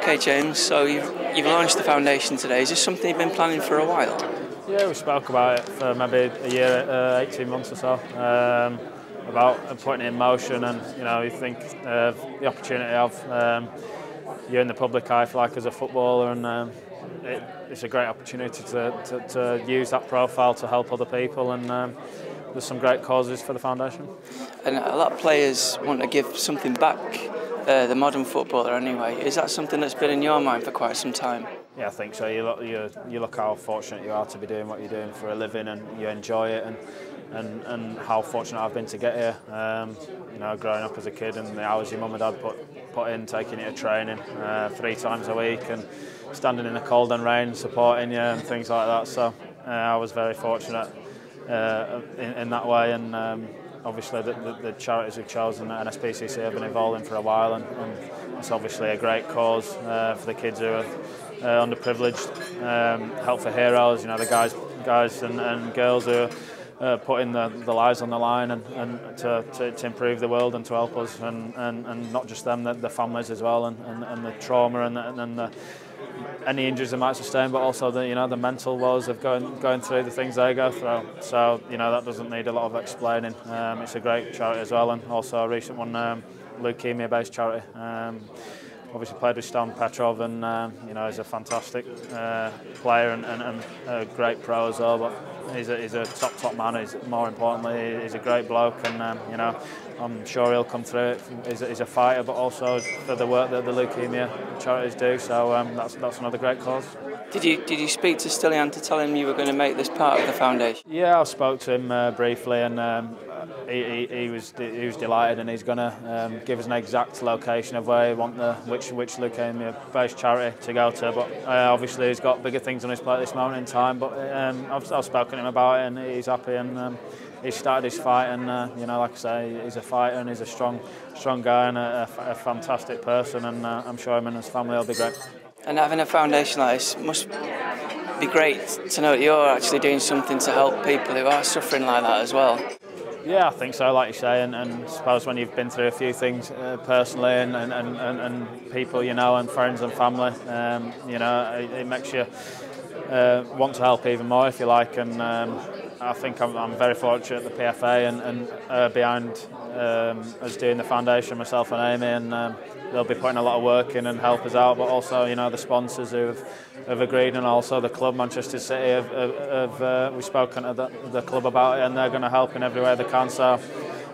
Okay, James, so you've launched the foundation today. Is this something you've been planning for a while? Yeah, we spoke about it for maybe a year, 18 months or so, about putting it in motion, and you think the opportunity of you're in the public eye, if you like, as a footballer, and it's a great opportunity to use that profile to help other people, and there's some great causes for the foundation. And a lot of players want to give something back, the modern footballer anyway. Is that something that's been in your mind for quite some time? Yeah, I think so. You look how fortunate you are to be doing what you're doing for a living, and you enjoy it, and how fortunate I've been to get here. Growing up as a kid, and the hours your mum and dad put in, taking you to training 3 times a week, and standing in the cold and rain supporting you and things like that. So I was very fortunate in that way, and obviously the charities we've chosen at NSPCC have been involved in for a while, and it's obviously a great cause for the kids who are underprivileged. Help for Heroes, the guys and girls who are putting their lives on the line and to improve the world and to help us, and not just them, the families as well, and the trauma and any injuries they might sustain, but also the mental woes of going through the things they go through. So that doesn't need a lot of explaining. It's a great charity as well, and also a recent one, leukemia-based charity. Obviously played with Stan Petrov, and he's a fantastic player and a great pro as well. But he's a top man. More importantly, he's a great bloke, and I'm sure he'll come through it. He's a fighter, but also for the work that the leukemia charities do. So that's another great cause. Did you speak to Stilian to tell him you were going to make this part of the foundation? Yeah, I spoke to him briefly, and he was delighted, and he's going to give us an exact location of where he want which leukemia-based charity to go to. But obviously he's got bigger things on his plate at this moment in time. But I've spoken to him about it, and he's happy, and he's started his fight, and like I say, he's a fighter, and he's a strong guy, and a fantastic person, and I'm sure him and his family will be great. And having a foundation like this must be great to know that you're actually doing something to help people who are suffering like that as well. Yeah, I think so, like you say, and I suppose when you've been through a few things personally, and people and friends and family, it makes you want to help even more, if you like, and I think I'm very fortunate at the PFA and behind us doing the foundation, myself and Amy, and they'll be putting a lot of work in and help us out, but also the sponsors who have agreed, and also the club, Manchester City, we've spoken to the club about it, and they're going to help in every way they can. So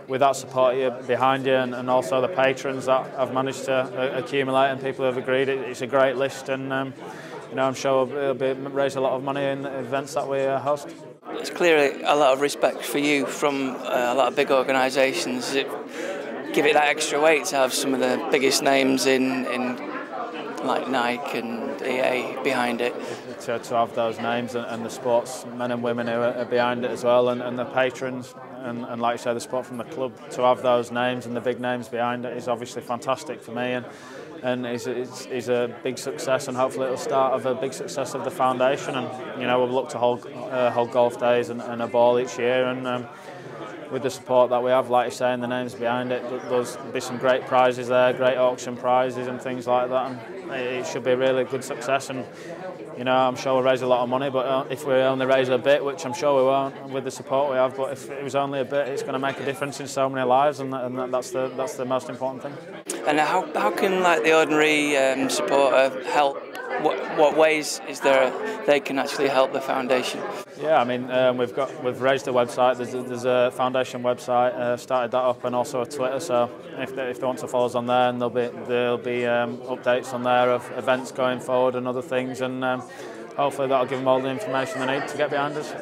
with that support behind you, and also the patrons that I've managed to accumulate, and people who have agreed, it's a great list, and I'm sure it'll raise a lot of money in the events that we host. There's clearly a lot of respect for you from a lot of big organisations. Does it give it that extra weight to have some of the biggest names in like Nike and EA behind it? To have those names and the sportsmen and women who are behind it as well, and the patrons, and like you say, the support from the club, to have those names and the big names behind it is obviously fantastic for me, and it's a big success, and hopefully it'll start of a big success of the foundation. And we'll look to hold golf days and a ball each year, and with the support that we have, like you say, and the names behind it, there'll be some great prizes there, great auction prizes and things like that, and it should be a really good success. And I'm sure we'll raise a lot of money, but if we only raise a bit, which I'm sure we won't with the support we have, but if it was only a bit, it's going to make a difference in so many lives, and that's the most important thing. And how can the ordinary supporter help? What ways is there they can actually help the foundation? Yeah, I mean, we've raised a website. There's a foundation website. Started that up, and also a Twitter. So if they want to follow us on there, and there'll be updates on there of events going forward and other things, and hopefully that'll give them all the information they need to get behind us.